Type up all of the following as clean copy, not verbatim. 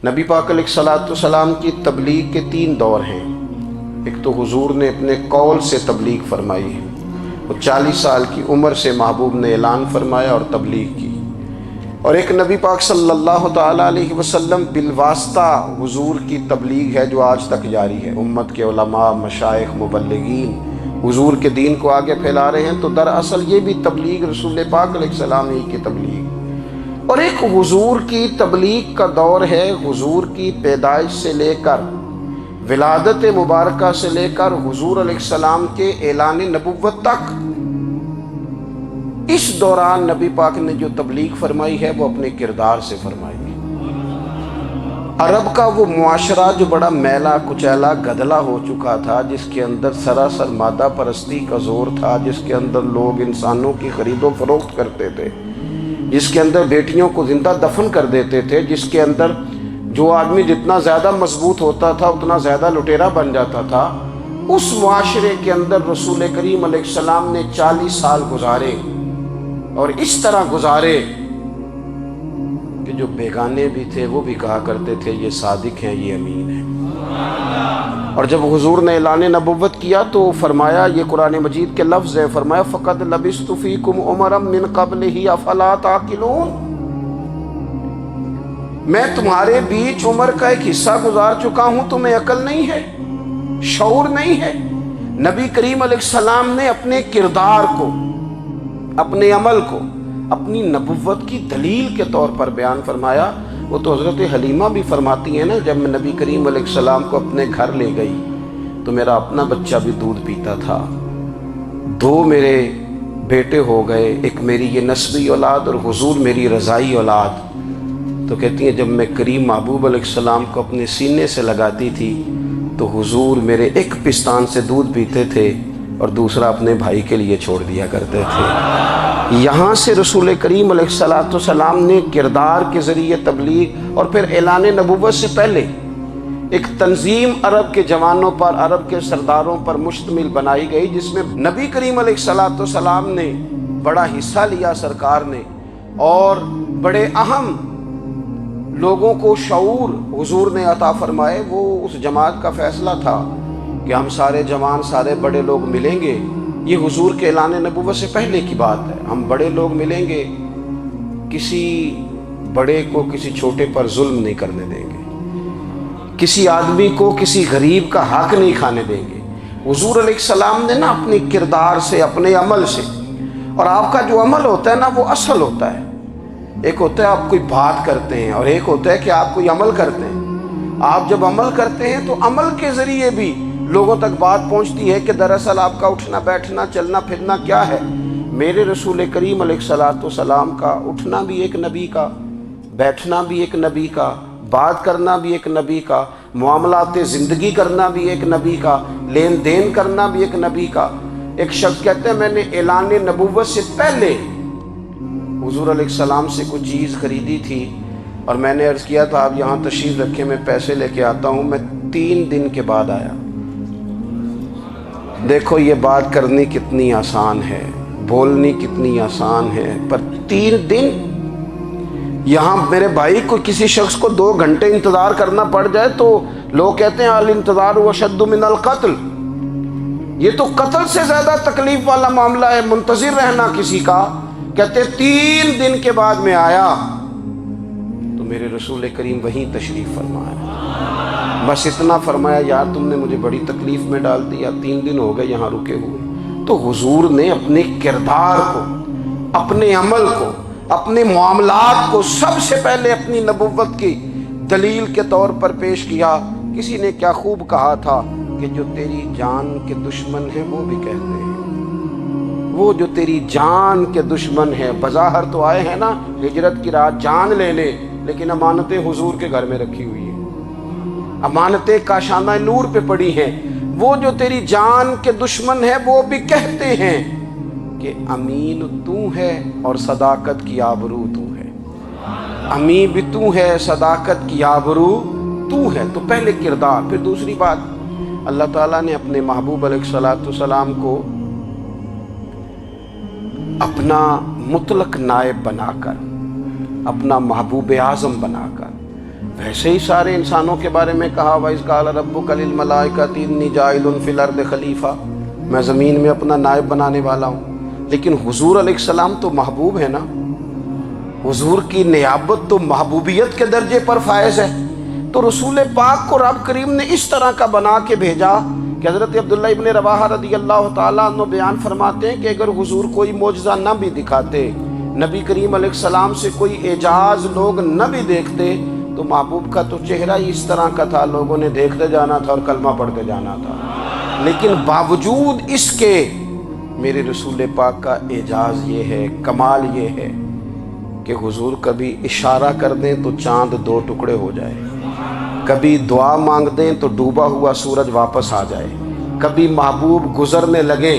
نبی پاک علیہ الصلوۃ والسلام کی تبلیغ کے 3 دور ہیں۔ ایک تو حضور نے اپنے قول سے تبلیغ فرمائی ہے، وہ 40 سال کی عمر سے محبوب نے اعلان فرمایا اور تبلیغ کی، اور ایک نبی پاک صلی اللہ تعالیٰ علیہ وسلم بالواسطہ حضور کی تبلیغ ہے جو آج تک جاری ہے۔ امت کے علماء، مشائخ، مبلغین حضور کے دین کو آگے پھیلا رہے ہیں، تو دراصل یہ بھی تبلیغ رسول پاک علیہ السلام ہی کی تبلیغ۔ اور ایک حضور کی تبلیغ کا دور ہے، حضور کی پیدائش سے لے کر ولادت مبارکہ سے لے کر حضور علیہ السلام کے اعلان نبوت تک۔ اس دوران نبی پاک نے جو تبلیغ فرمائی ہے وہ اپنے کردار سے فرمائی ہے۔ عرب کا وہ معاشرہ جو بڑا میلا کچیلا گدلا ہو چکا تھا، جس کے اندر سراسر مادہ پرستی کا زور تھا، جس کے اندر لوگ انسانوں کی خرید و فروخت کرتے تھے، جس کے اندر بیٹیوں کو زندہ دفن کر دیتے تھے، جس کے اندر جو آدمی جتنا زیادہ مضبوط ہوتا تھا اتنا زیادہ لٹیرا بن جاتا تھا، اس معاشرے کے اندر رسول کریم علیہ السلام نے 40 سال گزارے، اور اس طرح گزارے کہ جو بیگانے بھی تھے وہ بھی کہا کرتے تھے یہ صادق ہیں، یہ امین ہیں۔ اور جب حضور نے اعلان نبوت کیا تو فرمایا، یہ قرآن مجید کے لفظ ہے، فرمایا فَقَدْ لَبِثْتُ فِيكُمْ عُمَرًا مِّن قَبْلِهِ أَفَلَا تَعْقِلُونَ، میں تمہارے بیچ عمر کا ایک حصہ گزار چکا ہوں، تمہیں عقل نہیں ہے، شعور نہیں ہے۔ نبی کریم علیہ السلام نے اپنے کردار کو، اپنے عمل کو اپنی نبوت کی دلیل کے طور پر بیان فرمایا۔ وہ تو حضرت حلیمہ بھی فرماتی ہیں نا، جب میں نبی کریم علیہ السلام کو اپنے گھر لے گئی تو میرا اپنا بچہ بھی دودھ پیتا تھا، 2 میرے بیٹے ہو گئے، ایک میری یہ نسبی اولاد اور حضور میری رضائی اولاد۔ تو کہتی ہیں جب میں کریم محبوب علیہ السلام کو اپنے سینے سے لگاتی تھی تو حضور میرے ایک پستان سے دودھ پیتے تھے اور دوسرا اپنے بھائی کے لیے چھوڑ دیا کرتے تھے۔ یہاں سے رسول کریم علیہ السلام نے کردار کے ذریعے تبلیغ، اور پھر اعلان نبوت سے پہلے ایک تنظیم عرب کے جوانوں پر، عرب کے سرداروں پر مشتمل بنائی گئی، جس میں نبی کریم علیہ السلام نے بڑا حصہ لیا سرکار نے، اور بڑے اہم لوگوں کو شعور حضور نے عطا فرمائے۔ وہ اس جماعت کا فیصلہ تھا کہ ہم سارے جوان، سارے بڑے لوگ ملیں گے، یہ حضور کے اعلان نبوت سے پہلے کی بات ہے، ہم بڑے لوگ ملیں گے، کسی بڑے کو کسی چھوٹے پر ظلم نہیں کرنے دیں گے، کسی آدمی کو کسی غریب کا حق نہیں کھانے دیں گے۔ حضور علیہ السلام نے نا اپنی کردار سے، اپنے عمل سے، اور آپ کا جو عمل ہوتا ہے نا وہ اصل ہوتا ہے، ایک ہوتا ہے آپ کوئی بات کرتے ہیں اور ایک ہوتا ہے کہ آپ کوئی عمل کرتے ہیں۔ آپ جب عمل کرتے ہیں تو عمل کے ذریعے بھی لوگوں تک بات پہنچتی ہے کہ دراصل آپ کا اٹھنا بیٹھنا چلنا پھرنا کیا ہے۔ میرے رسول کریم علیہ السلام کا اٹھنا بھی ایک نبی کا، بیٹھنا بھی ایک نبی کا، بات کرنا بھی ایک نبی کا، معاملات زندگی کرنا بھی ایک نبی کا، لین دین کرنا بھی ایک نبی کا۔ ایک شخص کہتے ہیں میں نے اعلان نبوت سے پہلے حضور علیہ السلام سے کچھ چیز خریدی تھی، اور میں نے عرض کیا تھا آپ یہاں تشریف رکھیں، میں پیسے لے کے آتا ہوں۔ میں 3 دن کے بعد آیا۔ دیکھو یہ بات کرنی کتنی آسان ہے، بولنی کتنی آسان ہے، پر 3 دن یہاں میرے بھائی کو کسی شخص کو 2 گھنٹے انتظار کرنا پڑ جائے تو لوگ کہتے ہیں الانتظار اشد من القتل، یہ تو قتل سے زیادہ تکلیف والا معاملہ ہے منتظر رہنا کسی کا۔ کہتے 3 دن کے بعد میں آیا تو میرے رسول کریم وہیں تشریف فرمایا، بس اتنا فرمایا یار تم نے مجھے بڑی تکلیف میں ڈال دیا، 3 دن ہو گئے یہاں رکے ہوئے۔ تو حضور نے اپنے کردار کو، اپنے عمل کو، اپنے معاملات کو سب سے پہلے اپنی نبوت کی دلیل کے طور پر پیش کیا۔ کسی نے کیا خوب کہا تھا کہ جو تیری جان کے دشمن ہیں وہ بھی کہتے ہیں، وہ جو تیری جان کے دشمن ہیں، بظاہر تو آئے ہیں نا ہجرت کی رات جان لے لے، لیکن امانتیں حضور کے گھر میں رکھی ہوئی ہیں، امانتیں کاشانہ نور پہ پڑی ہیں۔ وہ جو تیری جان کے دشمن ہیں وہ بھی کہتے ہیں کہ امین تو ہے اور صداقت کی آبرو تو ہے، امین بھی تو ہے، صداقت کی آبرو تو ہے۔ تو پہلے کردار، پھر دوسری بات، اللہ تعالیٰ نے اپنے محبوب علیہ السلام کو اپنا مطلق نائب بنا کر، اپنا محبوب اعظم بنا کر، ویسے ہی سارے انسانوں کے بارے میں کہا وَإِذْ قَالَ رَبُّكَ لِلْمَلَائِكَةِ إِنِّي جَاعِلٌ فِي الْأَرْضِ خَلِيفَةً، میں زمین میں اپنا نائب بنانے والا ہوں۔ لیکن حضور علیہ السلام تو محبوب ہے نا، حضور کی نیابت تو محبوبیت کے درجے پر فائز ہے، تو رسول پاک کو رب کریم نے اس طرح کا بنا کے بھیجا کہ حضرت عبداللہ ابن رواحہ رضی اللہ تعالیٰ عنہ بیان فرماتے ہیں کہ اگر حضور کوئی معجزہ نہ بھی دکھاتے، نبی کریم علیہ السلام سے کوئی اعجاز لوگ نہ بھی دیکھتے، تو محبوب کا تو چہرہ ہی اس طرح کا تھا، لوگوں نے دیکھتے جانا تھا اور کلمہ پڑھتے جانا تھا۔ لیکن باوجود اس کے میرے رسول پاک کا اعجاز یہ ہے، کمال یہ ہے کہ حضور کبھی اشارہ کر دیں تو چاند دو ٹکڑے ہو جائے، کبھی دعا مانگ دیں تو ڈوبا ہوا سورج واپس آ جائے، کبھی محبوب گزرنے لگے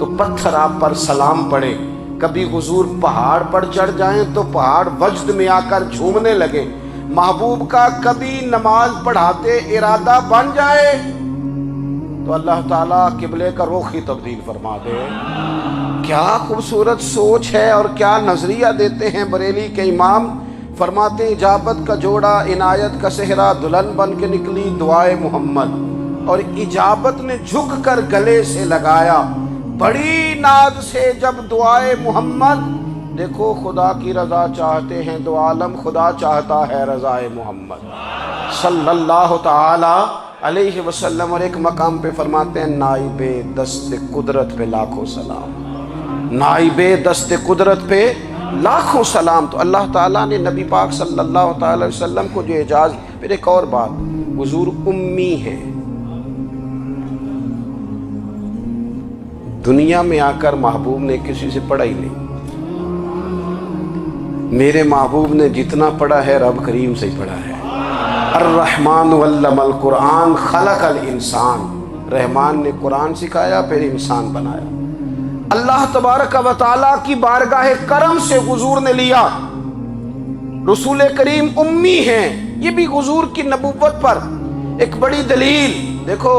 تو پتھر آپ پر سلام پڑے، کبھی حضور پہاڑ پر چڑھ جائیں تو پہاڑ وجد میں آ کر جھومنے لگے، محبوب کا کبھی نماز پڑھاتے ارادہ بن جائے تو اللہ تعالیٰ قبلے کا رخ ہی تبدیل فرما دے۔ کیا خوبصورت سوچ ہے اور کیا نظریہ دیتے ہیں بریلی کے امام، فرماتے ہیں اجابت کا جوڑا عنایت کا صحرا دلہن بن کے نکلی دعائے محمد، اور اجابت نے جھک کر گلے سے لگایا بڑی ناز سے جب دعائے محمد، دیکھو خدا کی رضا چاہتے ہیں دو عالم، خدا چاہتا ہے رضائے محمد صلی اللہ تعالی علیہ وسلم۔ اور ایک مقام پہ فرماتے ہیں نائب دست قدرت پہ لاکھوں سلام، نائب دست قدرت پہ لاکھوں سلام۔ تو اللہ تعالیٰ نے نبی پاک صلی اللہ تعالی وسلم کو جو اعجاز، پھر ایک اور بات، حضور امی ہے، دنیا میں آ کر محبوب نے کسی سے پڑھا ہی نہیں، میرے محبوب نے جتنا پڑھا ہے رب کریم سے ہی پڑھا ہے۔ الرحمن علم القرآن خلق الانسان، رحمان نے قرآن سکھایا پھر انسان بنایا۔ اللہ تبارک و تعالیٰ کی بارگاہ کرم سے حضور نے لیا، رسول کریم امی ہیں، یہ بھی حضور کی نبوت پر ایک بڑی دلیل۔ دیکھو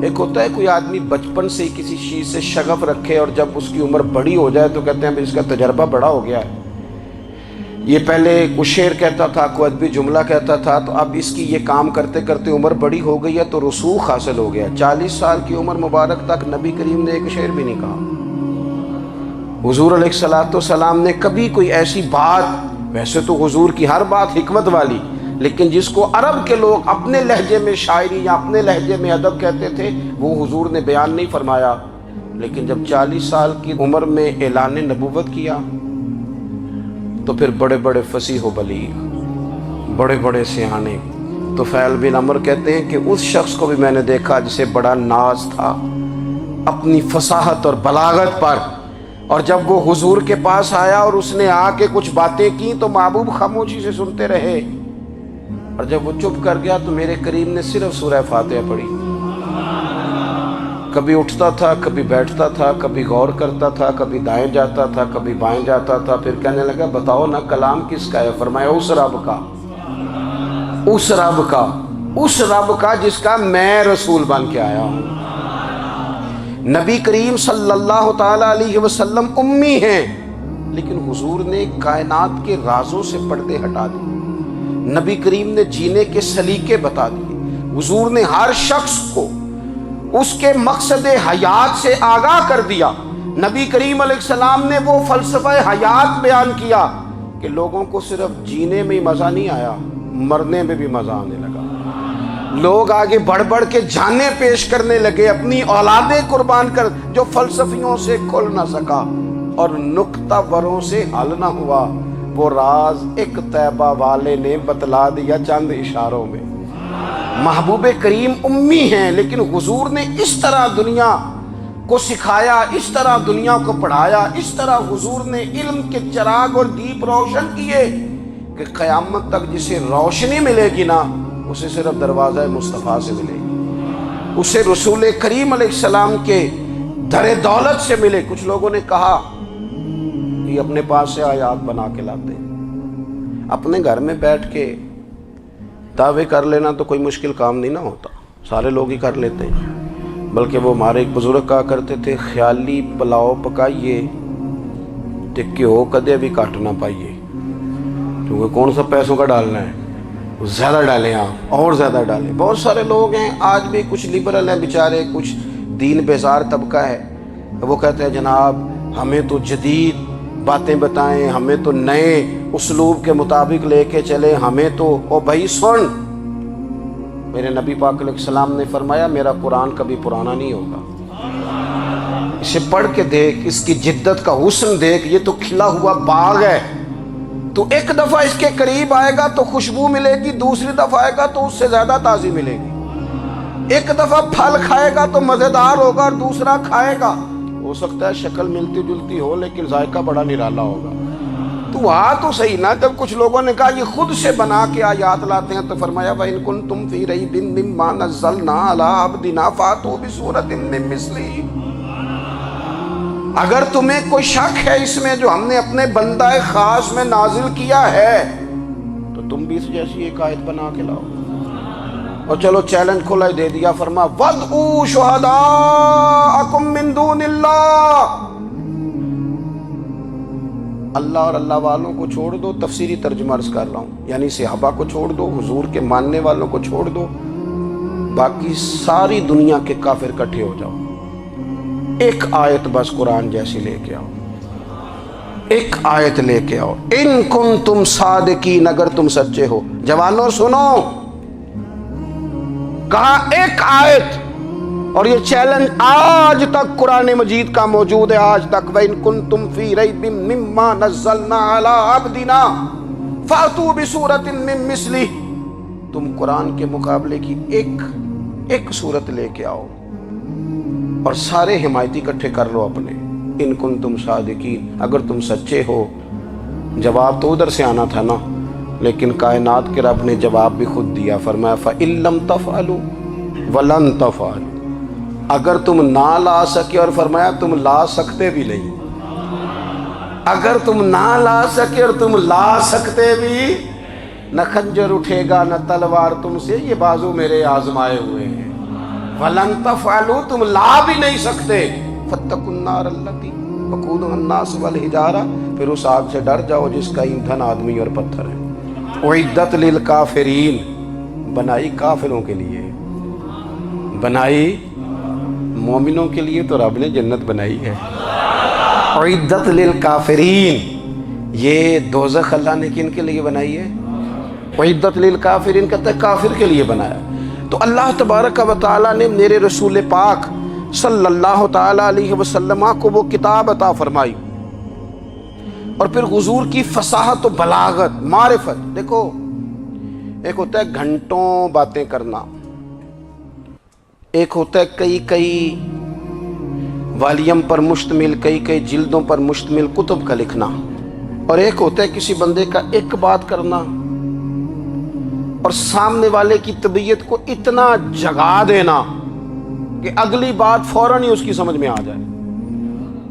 ایک ہوتا ہے کوئی آدمی بچپن سے کسی چیز سے شغف رکھے اور جب اس کی عمر بڑی ہو جائے تو کہتے ہیں اس کا تجربہ بڑا ہو گیا ہے، یہ پہلے کوئی شعر کہتا تھا، کوئی ادبی جملہ کہتا تھا، تو اب اس کی یہ کام کرتے کرتے عمر بڑی ہو گئی ہے تو رسوخ حاصل ہو گیا۔ 40 سال کی عمر مبارک تک نبی کریم نے ایک شعر بھی نہیں کہا، حضور علیہ السلام نے کبھی کوئی ایسی بات، ویسے تو حضور کی ہر بات حکمت والی، لیکن جس کو عرب کے لوگ اپنے لہجے میں شاعری یا اپنے لہجے میں ادب کہتے تھے وہ حضور نے بیان نہیں فرمایا۔ لیکن جب 40 سال کی عمر میں اعلان نبوت کیا تو پھر بڑے بڑے فصیح و بلیغ، بڑے بڑے سیانے، طفیل بن عمر کہتے ہیں کہ اس شخص کو بھی میں نے دیکھا جسے بڑا ناز تھا اپنی فصاحت اور بلاغت پر، اور جب وہ حضور کے پاس آیا اور اس نے آ کے کچھ باتیں کی تو محبوب خاموشی سے سنتے رہے، اور جب وہ چپ کر گیا تو میرے کریم نے صرف سورہ فاتحہ پڑھی، کبھی اٹھتا تھا، کبھی بیٹھتا تھا، کبھی غور کرتا تھا، کبھی دائیں جاتا تھا، کبھی بائیں جاتا تھا، پھر کہنے لگا بتاؤ نا کلام کس کا ہے؟ فرمایا اس رب کا، اس رب کا، اس رب کا جس کا میں رسول بن کے آیا ہوں۔ نبی کریم صلی اللہ تعالی علیہ وسلم امی ہیں، لیکن حضور نے کائنات کے رازوں سے پردے ہٹا دیے، نبی کریم نے جینے کے سلیقے بتا دیے، حضور نے ہر شخص کو اس کے مقصد حیات سے آگاہ کر دیا۔ نبی کریم علیہ السلام نے وہ فلسفہ حیات بیان کیا کہ لوگوں کو صرف جینے میں مزہ نہیں آیا، مرنے میں بھی مزہ آنے لگا، لوگ آگے بڑھ بڑھ کے جانیں پیش کرنے لگے، اپنی اولادیں قربان کر، جو فلسفیوں سے کھل نہ سکا اور نکتہ وروں سے حل نہ ہوا، وہ راز ایک طیبہ والے نے بتلا دیا چند اشاروں میں۔ محبوب کریم امی ہیں، لیکن حضور نے اس طرح دنیا کو سکھایا، اس طرح دنیا کو پڑھایا، اس طرح حضور نے علم کے چراغ اور دیپ روشن کیے کہ قیامت تک جسے روشنی ملے گی نا، اسے صرف دروازہ مصطفیٰ سے ملے گی، اسے رسول کریم علیہ السلام کے در دولت سے ملے۔ کچھ لوگوں نے کہا کہ اپنے پاس سے آیات بنا کے لاتے ہیں، اپنے گھر میں بیٹھ کے دعوے کر لینا تو کوئی مشکل کام نہیں نہ ہوتا، سارے لوگ ہی کر لیتے ہیں۔ بلکہ وہ ہمارے ایک بزرگ کہا کرتے تھے خیالی پلاؤ پکائیے ٹکے ہو کدے بھی کاٹ نہ پائیے، کیونکہ کون سا پیسوں کا ڈالنا ہے، زیادہ ڈالیں آپ اور زیادہ ڈالیں۔ بہت سارے لوگ ہیں آج بھی، کچھ لبرل ہیں بیچارے، کچھ دین بیزار طبقہ ہے، وہ کہتے ہیں جناب ہمیں تو جدید باتیں بتائیں، ہمیں تو نئے اسلوب کے مطابق لے کے چلے، ہمیں تو او بھائی سن، میرے نبی پاک علیہ السلام نے فرمایا میرا قرآن کبھی پرانا نہیں ہوگا، اسے پڑھ کے دیکھ، اس کی جدت کا حسن دیکھ، یہ تو کھلا ہوا باغ ہے، تو ایک دفعہ اس کے قریب آئے گا تو خوشبو ملے گی، دوسری دفعہ آئے گا تو اس سے زیادہ تازی ملے گی، ایک دفعہ پھل کھائے گا تو مزیدار ہوگا اور دوسرا کھائے گا، ہو سکتا ہے شکل ملتی جلتی ہو لیکن ذائقہ بڑا نرالا ہوگا۔ تو تو صحیح نا، جب کچھ لوگوں نے کہا یہ خود سے بنا کے آیات لاتے ہیں تو فرمایا وَإِن كُنتُمْ فِي رَيْبٍ مِّمَّا نَزَّلْنَا عَلَىٰ عَبْدِنَا فَأْتُوا بِسُورَةٍ مِّن مِّثْلِهِ، اگر تمہیں کوئی شک ہے اس میں جو ہم نے اپنے بندہ خاص میں نازل کیا ہے تو تم بھی اس جیسی ایک آیت بنا کے لاؤ۔ اور چلو چیلنج کھلا ہی دے دیا، فرما وَادْعُوا شُهَدَاءَكُم مِّن دُونِ اللَّهِ، اللہ اور اللہ والوں کو چھوڑ دو، تفسیری ترجمہ عرض کر رہا ہوں، یعنی صحابہ کو چھوڑ دو، حضور کے ماننے والوں کو چھوڑ دو، باقی ساری دنیا کے کافر اکٹھے ہو جاؤ، ایک آیت بس قرآن جیسی لے کے آؤ، ایک آیت لے کے آؤ، ان کنتم صادقین، اگر تم سچے ہو۔ جوانوں سنو، کہا ایک آیت، اور یہ چیلنج آج تک قرآن مجید کا موجود ہے، آج تک وَإِن كُنتُمْ فِي رَيْبٍ مِّمَّا نَزَّلْنَا عَلَىٰ عَبْدِنَا فَأْتُوا بِسُورَةٍ مِّن مِّثْلِهِ، تم قرآن کے مقابلے کی ایک صورت لے کے آؤ اور سارے حمایتی اکٹھے کر لو اپنے، ان کنتم صادقین، اگر تم سچے ہو۔ جواب تو ادھر سے آنا تھا نا، لیکن کائنات کے رب نے جواب بھی خود دیا، فرمایا فَإِن لَّمْ تَفْعَلُوا وَلَن تَفْعَلُوا، اگر تم نہ لا سکے، اور فرمایا تم لا سکتے بھی نہیں، اگر تم نہ لا سکے اور تم لا سکتے بھی، نہ خنجر اٹھے گا نہ تلوار تم سے، یہ بازو میرے آزمائے ہوئے ہیں، وَلَن تَفْعَلُوا، تم لا بھی نہیں سکتے، فَاتَّقُوا النَّارَ الَّتِي وَقُودُهَا النَّاسُ وَالْحِجَارَةُ، پھر اس آگ سے ڈر جاؤ جس کا ایندھن آدمی اور پتھر ہے، اُعِدَّتْ لِلْكَافِرِينَ، بنائی کافروں کے لیے، بنائی مومنوں کے لیے تو رب نے جنت بنائی ہے، اُعِدَّتْ لِلْكَافِرِينَ، یہ دوزخ اللہ نے کن کے لیے بنائی ہے؟ اُعِدَّتْ لِلْكَافِرِينَ، کہتا ہے کافر کے لیے بنایا۔ تو اللہ تبارک و تعالیٰ نے میرے رسول پاک صلی اللہ تعالیٰ علیہ وسلم کو وہ کتاب عطا فرمائی، اور پھر حضور کی فصاحت و بلاغت، معرفت، دیکھو ایک ہوتا ہے گھنٹوں باتیں کرنا، ایک ہوتا ہے کئی والیوم پر مشتمل، کئی جلدوں پر مشتمل کتب کا لکھنا، اور ایک ہوتا ہے کسی بندے کا ایک بات کرنا اور سامنے والے کی طبیعت کو اتنا جگا دینا کہ اگلی بات فوراً ہی اس کی سمجھ میں آ جائے۔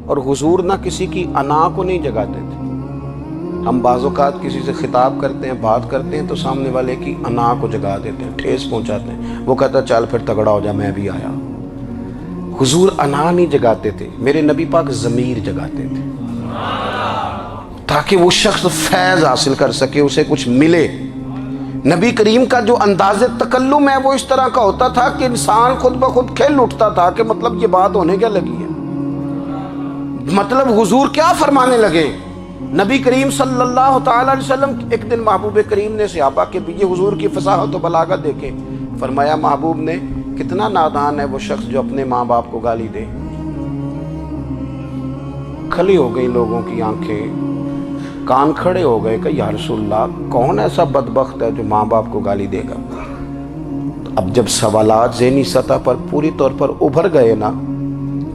اور حضور نہ کسی کی انا کو نہیں جگاتے تھے، ہم بعض اوقات کسی سے خطاب کرتے ہیں، بات کرتے ہیں تو سامنے والے کی انا کو جگا دیتے ہیں، ٹھیس پہنچاتے ہیں، وہ کہتا ہے چل پھر تگڑا ہو جا میں بھی آیا۔ حضور انا نہیں جگاتے تھے، میرے نبی پاک ضمیر جگاتے تھے تاکہ وہ شخص فیض حاصل کر سکے، اسے کچھ ملے۔ نبی کریم کا جو انداز تکلم ہے وہ اس طرح کا ہوتا تھا کہ انسان خود بخود کھل اٹھتا تھا کہ مطلب یہ بات ہونے کیا لگی ہے، مطلب حضور کیا فرمانے لگے۔ نبی کریم صلی اللہ تعالیٰ علیہ وسلم، ایک دن محبوب کریم نے صحابہ کے پیچھے حضور کی فصاحت و بلاغت دیکھے، فرمایا محبوب نے کتنا نادان ہے وہ شخص جو اپنے ماں باپ کو گالی دے۔ کھلی ہو گئی لوگوں کی آنکھیں، کان کھڑے ہو گئے کہ یا رسول اللہ کون ایسا بدبخت ہے جو ماں باپ کو گالی دے گا۔ اب جب سوالات ذہنی سطح پر پوری طور پر ابھر گئے نا،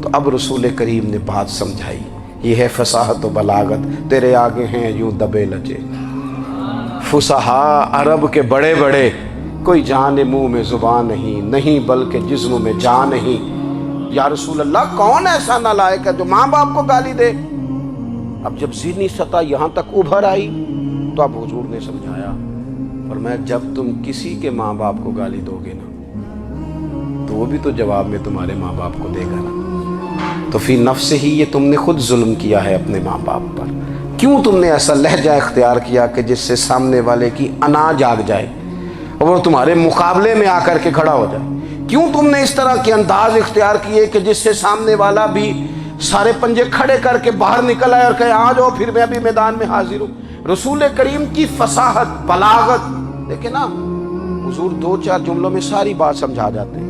تو اب رسول کریم نے بات سمجھائی، یہ ہے فصاحت و بلاغت، تیرے آگے ہیں یوں دبے لجے فصحاء عرب کے بڑے بڑے، کوئی جان منہ میں زبان نہیں بلکہ جسم میں جان نہیں۔ یا رسول اللہ کون ایسا نالائق ہے جو ماں باپ کو گالی دے؟ اب جب ذہنی سطح یہاں تک ابھر آئی تو اب حضور نے سمجھایا، فرمایا جب تم کسی کے ماں باپ کو گالی دو گے نا تو وہ بھی تو جواب میں تمہارے ماں باپ کو دے گا نا۔ تو فی نفس ہی یہ تم نے خود ظلم کیا ہے اپنے ماں باپ پر۔ کیوں تم نے ایسا لہجہ اختیار کیا کہ جس سے سامنے والے کی انا جاگ جائے اور وہ تمہارے مقابلے میں آ کر کے کھڑا ہو جائے؟ کیوں تم نے اس طرح کے انداز اختیار کیے کہ جس سے سامنے والا بھی سارے پنجے کھڑے کر کے باہر نکل آئے اور کہے آ جاؤ پھر میں ابھی میدان میں حاضر ہوں؟ رسول کریم کی فصاحت، بلاغت دیکھیں نا، حضور 2-4 جملوں میں ساری بات سمجھا جاتے ہیں۔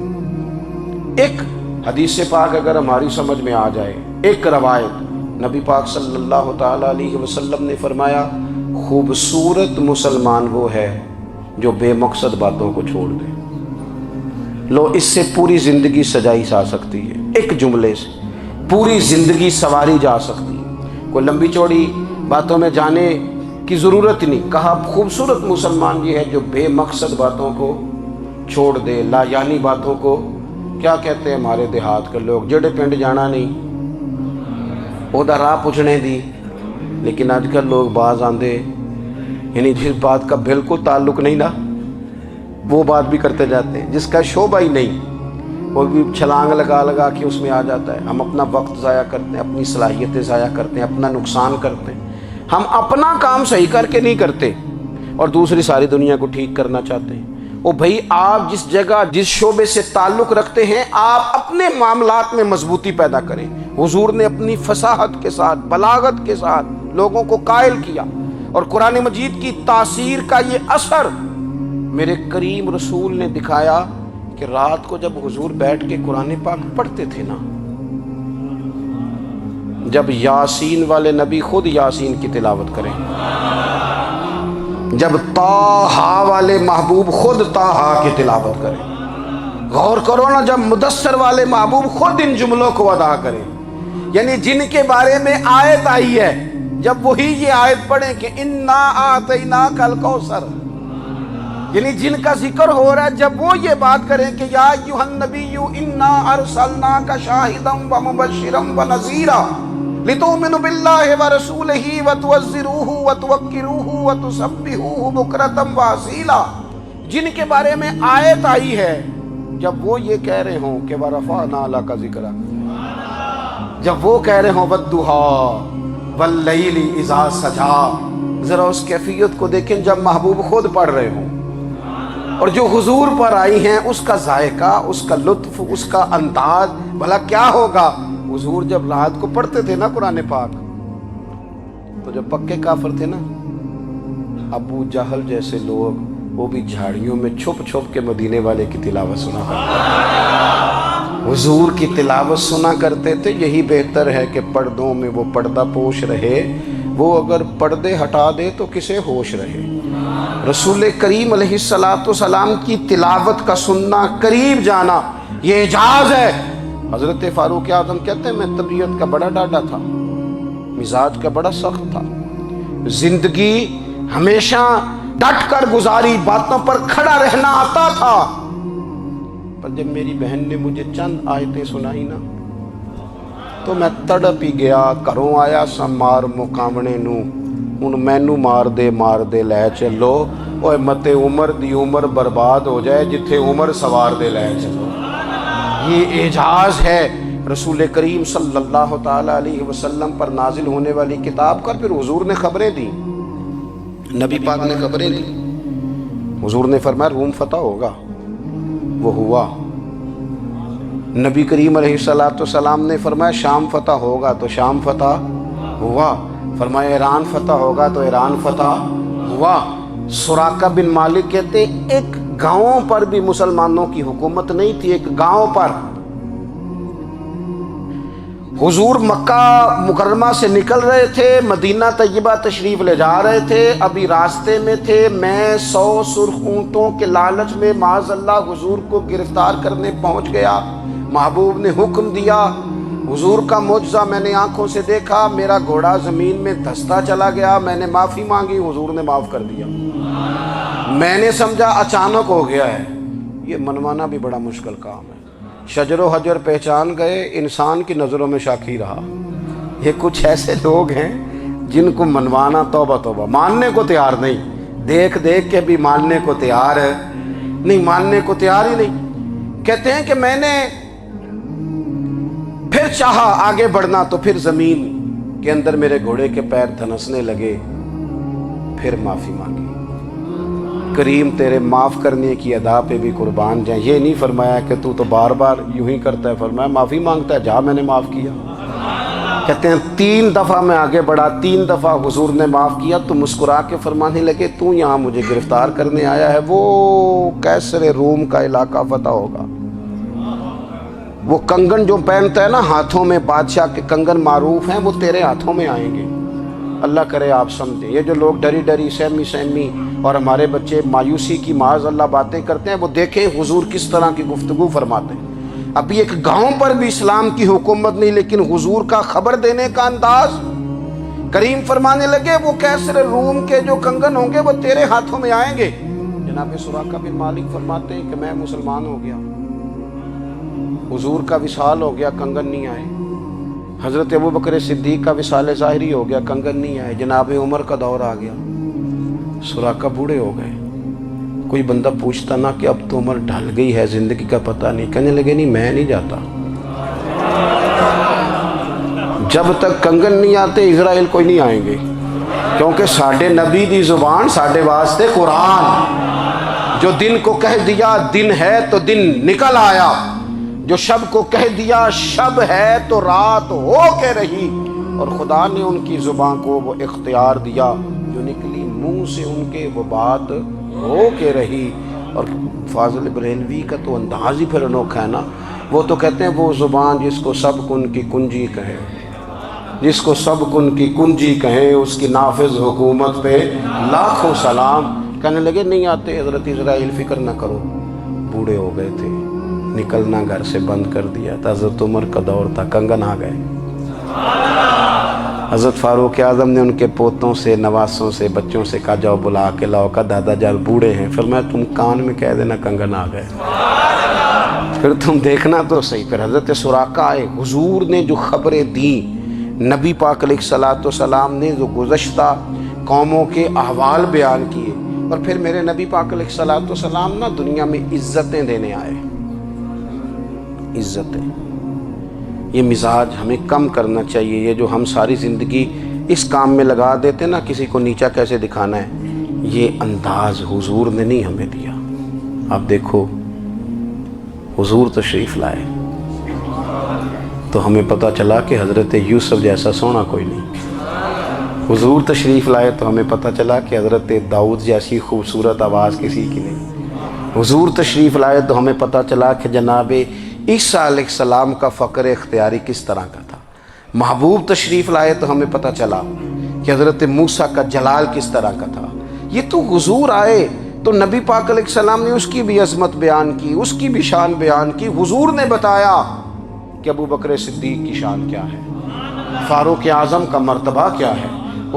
ایک حدیث پاک اگر ہماری سمجھ میں آ جائے، ایک روایت نبی پاک صلی اللہ تعالیٰ علیہ وسلم نے فرمایا خوبصورت مسلمان وہ ہے جو بے مقصد باتوں کو چھوڑ دے۔ لو، اس سے پوری زندگی سجائی جا سکتی ہے، ایک جملے سے پوری زندگی سواری جا سکتی ہے۔ کوئی لمبی چوڑی باتوں میں جانے کی ضرورت نہیں۔ کہا خوبصورت مسلمان یہ ہے جو بے مقصد باتوں کو چھوڑ دے، لا یعنی باتوں کو، کیا کہتے ہیں ہمارے دیہات کے لوگ، جڑے پنڈ جانا نہیں، اودا راہ پوچھنے دی۔ لیکن آج کل لوگ باز آندے یعنی جس بات کا بالکل تعلق نہیں نا وہ بات بھی کرتے جاتے ہیں، جس کا شعبہ ہی نہیں وہ بھی چھلانگ لگا لگا کے اس میں آ جاتا ہے۔ ہم اپنا وقت ضائع کرتے ہیں، اپنی صلاحیتیں ضائع کرتے ہیں، اپنا نقصان کرتے ہیں۔ ہم اپنا کام صحیح کر کے نہیں کرتے اور دوسری ساری دنیا کو ٹھیک کرنا چاہتے ہیں۔ او بھائی، آپ جس جگہ جس شعبے سے تعلق رکھتے ہیں آپ اپنے معاملات میں مضبوطی پیدا کریں۔ حضور نے اپنی فصاحت کے ساتھ، بلاغت کے ساتھ لوگوں کو قائل کیا، اور قرآن مجید کی تاثیر کا یہ اثر میرے کریم رسول نے دکھایا کہ رات کو جب حضور بیٹھ کے قرآن پاک پڑھتے تھے نا، جب یاسین والے نبی خود یاسین کی تلاوت کریں، جب طٰہٰ والے محبوب خود طٰہٰ کی تلاوت کریں، غور کرو نا، جب مدثر والے محبوب خود ان جملوں کو ادا کریں، یعنی جن کے بارے میں آیت آئی ہے، جب وہی یہ آیت پڑھیں کہ اِنَّا أَعْطَيْنَاكَ الْكَوْثَرَ، یعنی جن کا ذکر ہو رہا ہے، جب وہ یہ بات کریں کہ یا ایھا النبی انا ارسلناک شاہدا ومبشرا ونذیرا لتؤمنوا باللہ ورسولہ وتعزروہ وتوقروہ وتسبحوہ بکرۃ واصیلا، جن کے بارے میں آیت آئی ہے، جب وہ یہ کہہ رہے ہوں کہ ورفعنا لک ذکرک، جب وہ کہہ رہے ہوں والضحیٰ واللیل اذا سجا، ذرا اس کیفیت کو دیکھیں جب محبوب خود پڑھ رہے ہوں، اور جو حضور پر آئی ہیں اس کا ذائقہ، اس کا لطف، اس کا انداز بھلا کیا ہوگا۔ حضور جب رات کو پڑھتے تھے نا قرآن پاک، تو جو پکے کافر تھے نا، ابو جہل جیسے لوگ، وہ بھی جھاڑیوں میں چھپ چھپ کے مدینے والے کی تلاوت سنا کرتے تھے، حضور کی تلاوت سنا کرتے تھے۔ یہی بہتر ہے کہ پردوں میں وہ پردہ پوش رہے، وہ اگر پردے ہٹا دے تو کسے ہوش رہے۔ رسول کریم علیہ السلام کی تلاوت کا سننا، قریب جانا، یہ اعجاز ہے۔ حضرت فاروق اعظم کہتے ہیں میں طبیعت کا بڑا ڈاڈا تھا، مزاج کا بڑا سخت تھا، زندگی ہمیشہ ڈٹ کر گزاری، باتوں پر کھڑا رہنا آتا تھا، پر جب میری بہن نے مجھے چند آیتیں سنائی نا تو میں تڑپ ہی گیا۔ گھروں آیا سا مار مقامنے نو، ہن مینو مار دے لے چلو، اوے متے عمر دی عمر برباد ہو جائے جتھے عمر سوار دے لے چلو۔ یہ اعجاز ہے رسول کریم صلی اللہ تعالیٰ علیہ وسلم پر نازل ہونے والی کتاب کا۔ پھر حضور نے خبریں دی، نبی پاک نے خبریں دی، حضور نے فرمایا روم فتح ہوگا، وہ ہوا۔ نبی کریم علیہ السلام نے فرمایا شام فتح ہوگا، تو شام فتح ہوا۔ فرمایا ایران فتح ہوگا، تو ایران فتح ہوا۔ سراقہ بن مالک کہتے ایک گاؤں پر بھی مسلمانوں کی حکومت نہیں تھی، ایک گاؤں پر۔ حضور مکہ مکرمہ سے نکل رہے تھے، مدینہ طیبہ تشریف لے جا رہے تھے، ابھی راستے میں تھے، میں 100 سرخ اونٹوں کے لالچ میں معاذ اللہ حضور کو گرفتار کرنے پہنچ گیا۔ محبوب نے حکم دیا، حضور کا معجزہ میں نے آنکھوں سے دیکھا، میرا گھوڑا زمین میں دھستا چلا گیا، میں نے معافی مانگی، حضور نے معاف کر دیا۔ میں نے سمجھا اچانک ہو گیا ہے۔ یہ منوانا بھی بڑا مشکل کام ہے۔ شجر و حجر پہچان گئے، انسان کی نظروں میں شاکی رہا۔ یہ کچھ ایسے لوگ ہیں جن کو منوانا توبہ توبہ، ماننے کو تیار نہیں، دیکھ دیکھ کے بھی ماننے کو تیار ہے نہیں، ماننے کو تیار ہی نہیں۔ کہتے ہیں کہ میں نے پھر چاہا آگے بڑھنا تو پھر زمین کے اندر میرے گھوڑے کے پیر دھنسنے لگے، پھر معافی مانگی۔ کریم تیرے معاف کرنے کی ادا پہ بھی قربان جائیں۔ یہ نہیں فرمایا کہ تو بار بار یوں ہی کرتا ہے، فرمایا معافی مانگتا ہے، جا میں نے معاف کیا۔ کہتے ہیں 3 دفعہ میں آگے بڑھا، 3 دفعہ حضور نے معاف کیا تو مسکرا کے فرمانے لگے تو یہاں مجھے گرفتار کرنے آیا ہے، وہ کیسر روم کا علاقہ فتح ہوگا۔ وہ کنگن جو پہنتا ہے نا ہاتھوں میں، بادشاہ کے کنگن معروف ہیں، وہ تیرے ہاتھوں میں آئیں گے۔ اللہ کرے آپ سمجھیں، یہ جو لوگ ڈری ڈری سہمی اور ہمارے بچے مایوسی کی معاذ اللہ باتیں کرتے ہیں، وہ دیکھیں حضور کس طرح کی گفتگو فرماتے ہیں۔ ابھی ایک گاؤں پر بھی اسلام کی حکومت نہیں، لیکن حضور کا خبر دینے کا انداز۔ کریم فرمانے لگے وہ کیسر روم کے جو کنگن ہوں گے وہ تیرے ہاتھوں میں آئیں گے۔ جناب سراقہ بن مالک فرماتے ہیں کہ میں مسلمان ہو گیا، حضور کا وصال ہو گیا، کنگن نہیں آئے۔ حضرت ابوبکر صدیق کا وصال ظاہری ہو گیا، کنگن نہیں آئے۔ جناب عمر کا دور آ گیا، سراقہ بوڑھے ہو گئے۔ کوئی بندہ پوچھتا نا کہ اب تو عمر ڈھل گئی ہے، زندگی کا پتہ نہیں، کہنے لگے نہیں میں نہیں جاتا، جب تک کنگن نہیں آتے اسرائیل کوئی نہیں آئیں گے، کیونکہ ساڈے نبی دی زبان ساڈے واسطے قرآن، جو دن کو کہہ دیا دن ہے تو دن نکل آیا، جو شب کو کہہ دیا شب ہے تو رات ہو کے رہی، اور خدا نے ان کی زبان کو وہ اختیار دیا، جو نکلی منہ سے ان کے وہ بات ہو کے رہی۔ اور فاضل بریلوی کا تو انداز ہی پھر انوکھا ہے نا، وہ تو کہتے ہیں وہ زبان جس کو سب کن کی کنجی کہے، جس کو سب کن کی کنجی کہیں، اس کی نافذ حکومت پہ لاکھوں سلام۔ کہنے لگے نہیں آتے حضرت اسرائیل، فکر نہ کرو، بوڑھے ہو گئے تھے، نکلنا گھر سے بند کر دیا تھا، حضرت عمر کا دور تھا، کنگن آ گئے۔ حضرت فاروق اعظم نے ان کے پوتوں سے، نواسوں سے، بچوں سے کہا جاؤ بلا کے لاؤ، کا دادا جان بوڑھے ہیں، فرمایا تم کان میں کہہ دینا کنگن آ گئے، پھر تم دیکھنا تو صحیح۔ پھر حضرت سراقہ آئے، حضور نے جو خبریں دیں، نبی پاک علیہ الصلوۃ والسلام نے جو گزشتہ قوموں کے احوال بیان کیے، اور پھر میرے نبی پاک علیہ الصلوۃ والسلام نا دنیا میں عزتیں دینے آئے۔ عزتیں، یہ مزاج ہمیں کم کرنا چاہیے۔ یہ جو ہم ساری زندگی اس کام میں لگا دیتے نا، کسی کو نیچا کیسے دکھانا ہے، یہ انداز حضور نے نہیں ہمیں دیا۔ آپ دیکھو حضور تشریف لائے تو ہمیں پتہ چلا کہ حضرت یوسف جیسا سونا کوئی نہیں، حضور تشریف لائے تو ہمیں پتہ چلا کہ حضرت داؤد جیسی خوبصورت آواز کسی کی نہیں، حضور تشریف لائے تو ہمیں پتہ چلا کہ جناب عیسیٰ علیہ السلام کا فقر اختیاری کس طرح کا تھا، محبوب تشریف لائے تو ہمیں پتہ چلا کہ حضرت موسیٰ کا جلال کس طرح کا تھا۔ یہ تو حضور آئے تو نبی پاک علیہ السلام نے اس کی بھی عظمت بیان کی، اس کی بھی شان بیان کی۔ حضور نے بتایا کہ ابوبکر صدیق کی شان کیا ہے، فاروق اعظم کا مرتبہ کیا ہے،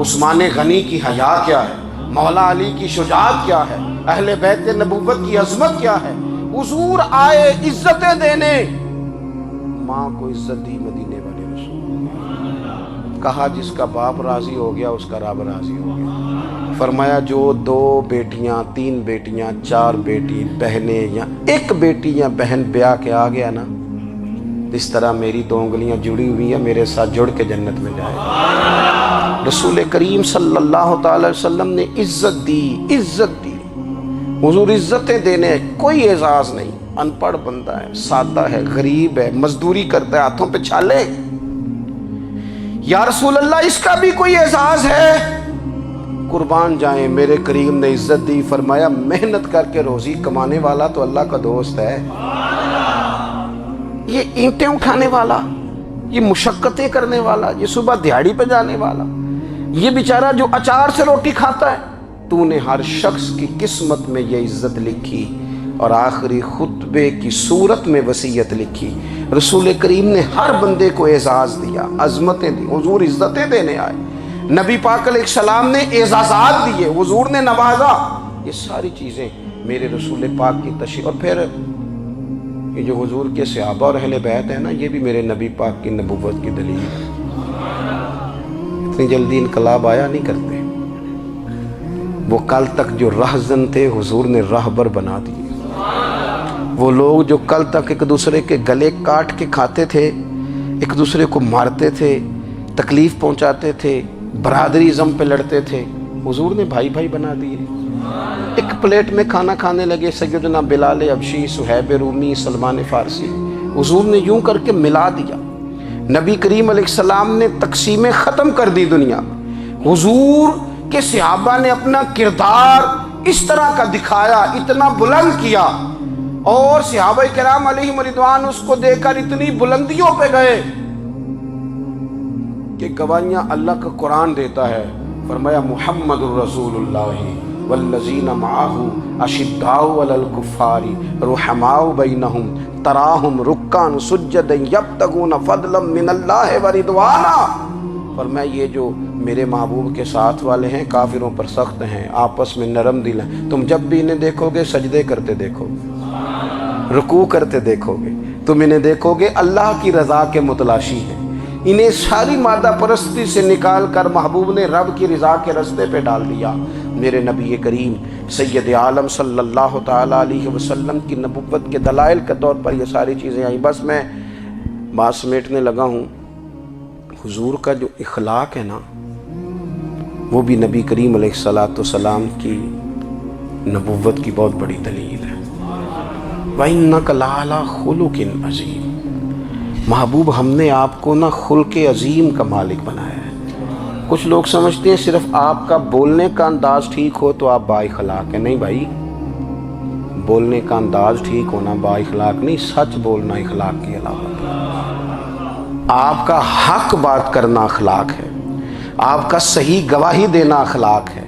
عثمان غنی کی حیا کیا ہے، مولا علی کی شجاعت کیا ہے، اہل بیت نبوت کی عظمت کیا ہے۔ حضور آئے عزتیں دینے، ماں کو عزت دی مدینے والے رسول، کہا جس کا باپ راضی ہو گیا اس کا رب راضی ہو گیا۔ فرمایا جو 2 بیٹیاں، 3 بیٹیاں، 4 بیٹی بہنیں یا 1 بیٹی یا بہن بیاہ کے آ گیا نا، اس طرح میری 2 انگلیاں جڑی ہوئی ہیں، میرے ساتھ جڑ کے جنت میں جائے۔ رسول کریم صلی اللہ تعالی وسلم نے عزت دی، عزت دی۔ حضور عزتیں دینے، کوئی اعزاز نہیں، ان پڑھ بندہ ہے، سادہ ہے، غریب ہے، مزدوری کرتا ہے، ہاتھوں پہ چھالے، یا رسول اللہ اس کا بھی کوئی اعزاز ہے؟ قربان جائیں، میرے کریم نے عزت دی، فرمایا محنت کر کے روزی کمانے والا تو اللہ کا دوست ہے، یہ اینٹیں اٹھانے والا، یہ مشقتیں کرنے والا، یہ صبح دیہڑی پہ جانے والا، یہ بیچارہ جو اچار سے روٹی کھاتا ہے، تو نے ہر شخص کی قسمت میں یہ عزت لکھی اور آخری خطبے کی صورت میں وصیت لکھی۔ رسول کریم نے ہر بندے کو اعزاز دیا، عظمتیں دی، حضور عزتیں دینے آئے، نبی پاک علیہ السلام نے اعزازات دیے، حضور نے نوازا۔ یہ ساری چیزیں میرے رسول پاک کی تشریف، اور پھر یہ جو حضور کے صحابہ اور اہل بیت ہیں نا، یہ بھی میرے نبی پاک کی نبوت کی دلیل ہے۔ اتنی جلدی انقلاب آیا نہیں کرتے، وہ کل تک جو رہزن تھے حضور نے راہبر بنا دیے، وہ لوگ جو کل تک ایک دوسرے کے گلے کاٹ کے کھاتے تھے، ایک دوسرے کو مارتے تھے، تکلیف پہنچاتے تھے، برادری ازم پہ لڑتے تھے، حضور نے بھائی بھائی بنا دیے۔ ایک پلیٹ میں کھانا کھانے لگے سیدنا بلال حبشی، صہیب رومی، سلمان فارسی، حضور نے یوں کر کے ملا دیا۔ نبی کریم علیہ السلام نے تقسیمیں ختم کر دی دنیا۔ حضور کے صحابہ نے اپنا کردار اس طرح کا دکھایا، اتنا بلند کیا، اور صحابہ کرام علیہم رضوان اس کو دیکھ کر اتنی بلندیوں پہ گئے کہ گواہیاں اللہ کا قرآن دیتا ہے۔ فرمایا محمد الرسول اللہ والذین معہ اشداء علی الکفار رحماء بینہم تراہم رکعا سجدا یبتغون فضلا من اللہ ورضوانا۔ فرمایا یہ جو میرے محبوب کے ساتھ والے ہیں کافروں پر سخت ہیں، آپس میں نرم دل ہیں، تم جب بھی انہیں دیکھو گے سجدے کرتے دیکھو گے، رکوع کرتے دیکھو گے، تم انہیں دیکھو گے اللہ کی رضا کے متلاشی ہیں۔ انہیں ساری مادہ پرستی سے نکال کر محبوب نے رب کی رضا کے رستے پہ ڈال دیا۔ میرے نبی کریم سید عالم صلی اللہ تعالیٰ علیہ وسلم کی نبوت کے دلائل کے طور پر یہ ساری چیزیں آئیں۔ بس میں بات سمیٹنے لگا ہوں۔ حضور کا جو اخلاق ہے نا، وہ بھی نبی کریم علیہ السلام کی نبوت کی بہت بڑی دلیل ہے۔ وَإِنَّكَ لَعَلَىٰ خُلُقٍ عَظِيمٍ۔ محبوب ہم نے آپ کو نا خلق عظیم کا مالک بنایا ہے۔ کچھ لوگ سمجھتے ہیں صرف آپ کا بولنے کا انداز ٹھیک ہو تو آپ با اخلاق ہیں۔ نہیں بھائی، بولنے کا انداز ٹھیک ہونا با اخلاق نہیں، سچ بولنا اخلاق کے علاوہ۔ آپ کا حق بات کرنا اخلاق ہے، آپ کا صحیح گواہی دینا اخلاق ہے،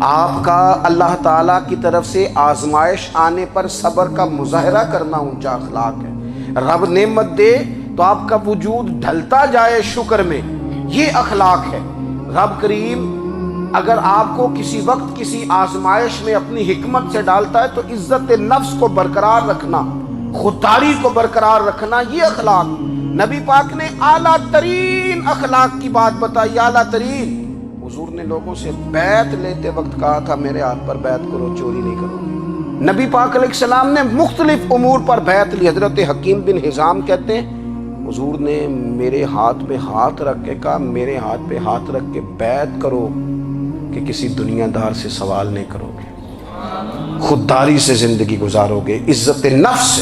آپ کا اللہ تعالیٰ کی طرف سے آزمائش آنے پر صبر کا مظاہرہ کرنا اونچا اخلاق ہے۔ رب نعمت دے تو آپ کا وجود ڈھلتا جائے شکر میں، یہ اخلاق ہے۔ رب کریم اگر آپ کو کسی وقت کسی آزمائش میں اپنی حکمت سے ڈالتا ہے تو عزت نفس کو برقرار رکھنا، خودداری کو برقرار رکھنا، یہ اخلاق۔ نبی پاک نے اعلیٰ ترین اخلاق کی بات بتائی، اعلیٰ ترین۔ حضور نے لوگوں سے بیعت لیتے وقت کہا تھا میرے ہاتھ پر بیعت کرو، چوری نہیں کرو۔ نبی پاک علیہ السلام نے مختلف امور پر بیعت لی۔ حضرت حکیم بن حزام کہتے ہیں حضور نے میرے ہاتھ پہ ہاتھ رکھ کے کہا میرے ہاتھ پہ ہاتھ رکھ کے بیعت کرو کہ کسی دنیا دار سے سوال نہیں کرو گے، خودداری سے زندگی گزارو گے، عزت نفس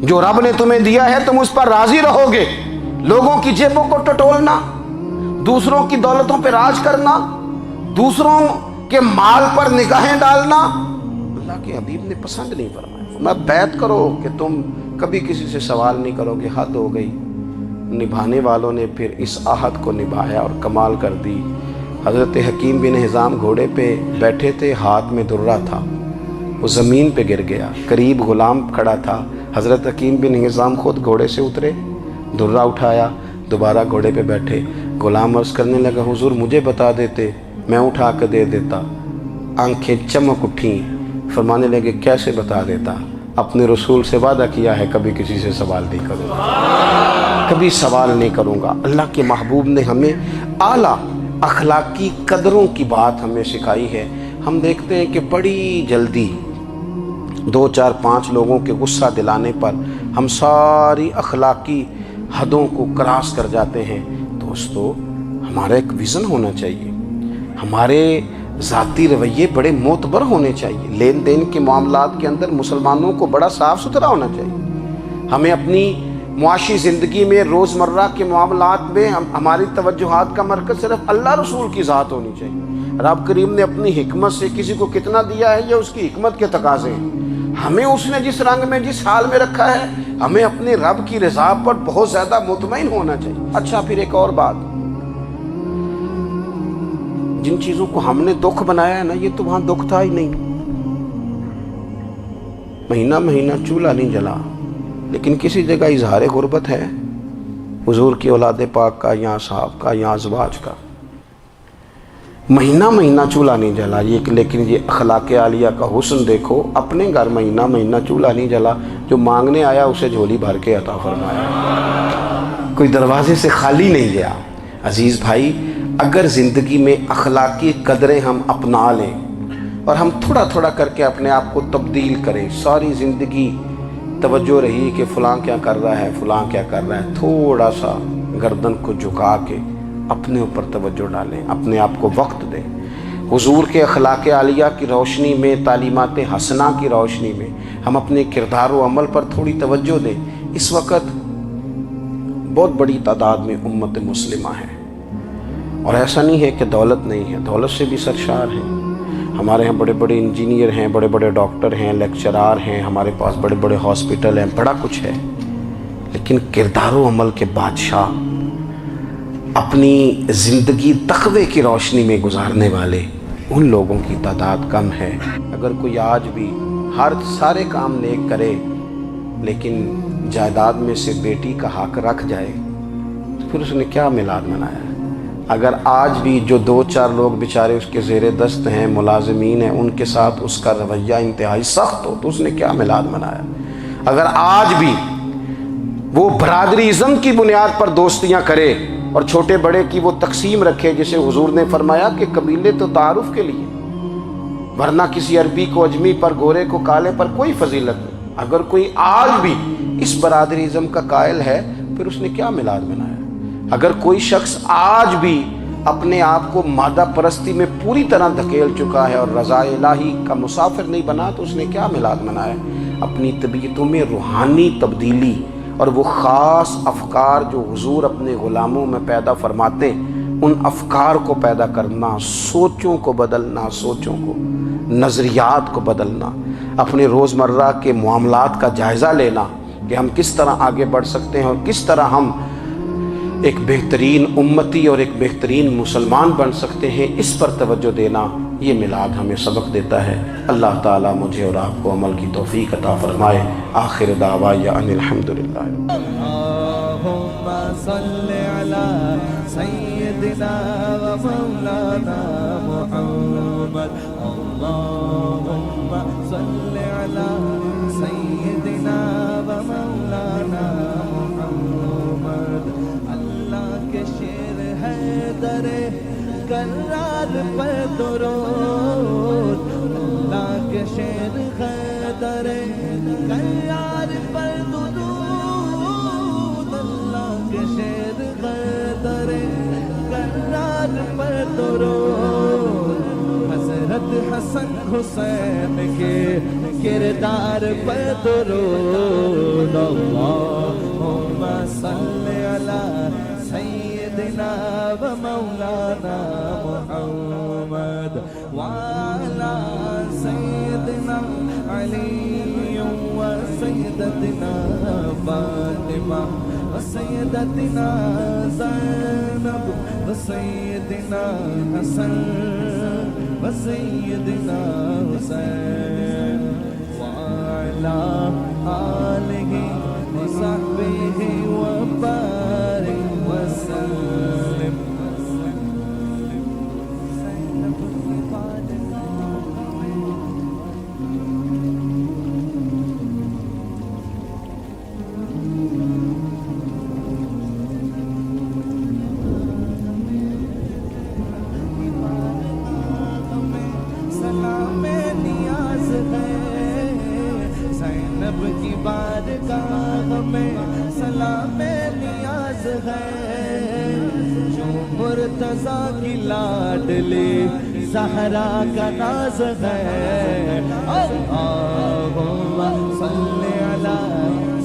جو رب نے تمہیں دیا ہے تم اس پر راضی رہو گے۔ لوگوں کی جیبوں کو ٹٹولنا، دوسروں کی دولتوں پہ راج کرنا، دوسروں کے مال پر نگاہیں ڈالنا اللہ کے حبیب نے پسند نہیں فرمایا۔ میں بیعت کرو کہ تم کبھی کسی سے سوال نہیں کرو گے، حد ہو گئی۔ نبھانے والوں نے پھر اس عہد کو نبھایا اور کمال کر دی۔ حضرت حکیم بن حزام گھوڑے پہ بیٹھے تھے، ہاتھ میں درہ تھا، وہ زمین پہ گر گیا، قریب غلام کھڑا تھا۔ حضرت حکیم بن حزام خود گھوڑے سے اترے، درہ اٹھایا، دوبارہ گھوڑے پہ بیٹھے۔ غلام عرض کرنے لگا حضور مجھے بتا دیتے میں اٹھا کے دے دیتا۔ آنکھیں چمک اٹھیں، فرمانے لگے کیسے بتا دیتا؟ اپنے رسول سے وعدہ کیا ہے کبھی کسی سے سوال نہیں کروں گا، کبھی سوال نہیں کروں گا۔ اللہ کے محبوب نے ہمیں اعلیٰ اخلاقی قدروں کی بات ہمیں سکھائی ہے۔ ہم دیکھتے ہیں کہ بڑی جلدی 2 4 5 لوگوں کے غصہ دلانے پر ہم ساری اخلاقی حدوں کو کراس کر جاتے ہیں۔ دوستو ہمارا ایک ویژن ہونا چاہیے، ہمارے ذاتی رویے بڑے معتبر ہونے چاہیے۔ لین دین کے معاملات کے اندر مسلمانوں کو بڑا صاف ستھرا ہونا چاہیے۔ ہمیں اپنی معاشی زندگی میں روزمرہ کے معاملات میں ہماری توجہات کا مرکز صرف اللہ رسول کی ذات ہونی چاہیے۔ رب کریم نے اپنی حکمت سے کسی کو کتنا دیا ہے یہ اس کی حکمت کے تقاضے ہیں۔ ہمیں اس نے جس رنگ میں جس حال میں رکھا ہے ہمیں اپنے رب کی رضا پر بہت زیادہ مطمئن ہونا چاہیے۔ اچھا پھر ایک اور بات، جن چیزوں کو ہم نے دکھ بنایا ہے نا یہ تو وہاں دکھ تھا ہی نہیں۔ مہینہ مہینہ چولہا نہیں جلا، لیکن کسی جگہ اظہار غربت ہے حضور کی اولاد پاک کا یا صحاب کا یا ازواج کا۔ مہینہ مہینہ چولہا نہیں جلا، لیکن یہ اخلاق عالیہ کا حسن دیکھو، اپنے گھر مہینہ مہینہ چولہا نہیں جلا، جو مانگنے آیا اسے جھولی بھر کے عطا فرمایا، کوئی دروازے سے خالی نہیں گیا۔ عزیز بھائی، اگر زندگی میں اخلاقی قدریں ہم اپنا لیں اور ہم تھوڑا تھوڑا کر کے اپنے آپ کو تبدیل کریں، ساری زندگی توجہ رہی کہ فلاں کیا کر رہا ہے، فلاں کیا کر رہا ہے، تھوڑا سا گردن کو جھکا کے اپنے اوپر توجہ ڈالیں، اپنے آپ کو وقت دیں۔ حضور کے اخلاق عالیہ کی روشنی میں، تعلیمات حسنہ کی روشنی میں ہم اپنے کردار و عمل پر تھوڑی توجہ دیں۔ اس وقت بہت بڑی تعداد میں امت مسلمہ ہے، اور ایسا نہیں ہے کہ دولت نہیں ہے، دولت سے بھی سرشار ہیں۔ ہمارے ہاں بڑے بڑے انجینئر ہیں، بڑے بڑے ڈاکٹر ہیں، لیکچرار ہیں، ہمارے پاس بڑے بڑے ہاسپٹل ہیں، بڑا کچھ ہے، لیکن کردار و عمل کے بادشاہ، اپنی زندگی تقوی کی روشنی میں گزارنے والے، ان لوگوں کی تعداد کم ہے۔ اگر کوئی آج بھی سارے کام نیک کرے لیکن جائیداد میں سے بیٹی کا حق رکھ جائے تو پھر اس نے کیا میلاد منایا؟ اگر آج بھی جو 2-4 لوگ بیچارے اس کے زیر دست ہیں، ملازمین ہیں، ان کے ساتھ اس کا رویہ انتہائی سخت ہو تو اس نے کیا میلاد منایا؟ اگر آج بھی وہ برادری ازم کی بنیاد پر دوستیاں کرے اور چھوٹے بڑے کی وہ تقسیم رکھے، جسے حضور نے فرمایا کہ قبیلے تو تعارف کے لیے، ورنہ کسی عربی کو اجمی پر، گورے کو کالے پر کوئی فضیلت نہیں۔ اگر کوئی آج بھی اس برادری ازم کا قائل ہے پھر اس نے کیا میلاد منایا؟ اگر کوئی شخص آج بھی اپنے آپ کو مادہ پرستی میں پوری طرح دھکیل چکا ہے اور رضا الہی کا مسافر نہیں بنا تو اس نے کیا میلاد منایا؟ اپنی طبیعتوں میں روحانی تبدیلی اور وہ خاص افکار جو حضور اپنے غلاموں میں پیدا فرماتے ہیں، ان افکار کو پیدا کرنا، سوچوں کو بدلنا، سوچوں کو، نظریات کو بدلنا، اپنے روزمرہ کے معاملات کا جائزہ لینا کہ ہم کس طرح آگے بڑھ سکتے ہیں اور کس طرح ہم ایک بہترین امتی اور ایک بہترین مسلمان بن سکتے ہیں، اس پر توجہ دینا، یہ میلاد ہمیں سبق دیتا ہے۔ اللہ تعالیٰ مجھے اور آپ کو عمل کی توفیق عطا فرمائے۔ آخر دعوایا ان الحمدللہ۔ اللہم صل علی سیدنا و مولانا محمد، اللہم صل علی سیدنا و مولانا محمد۔ اللہ کے شیر ہے در کرار پر درود، اللہ کے شیر ہے در کرار پر درود، اللہ کے شیر ہے در کرار پر درود، حضرت حسن حسین کے کردار پر درود۔ اللہم صل علی سیدنا و مولانا محمد وعلی سیدنا علی و سیدتنا فاطمہ و سیدتنا زینب و سیدنا حسن و سیدنا حسین وعلی آلہ و صحبہ و بارک وسلم۔ سلام نیاز ہے زینب کی بارگاہ میں، سلام نیاز ہے جو مرتضیٰ کی لاڈلی زہرا کا ناز ہے۔ اللہم صل علی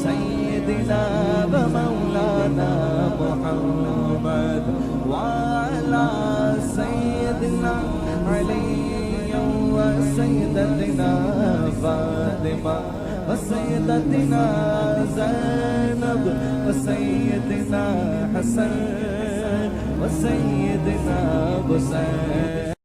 سیدنا و مولانا محمد وعلی سیدنا علی و سیدتنا فاطمہ و سیدتنا زینب و سیدنا حسن و سیدنا حسین۔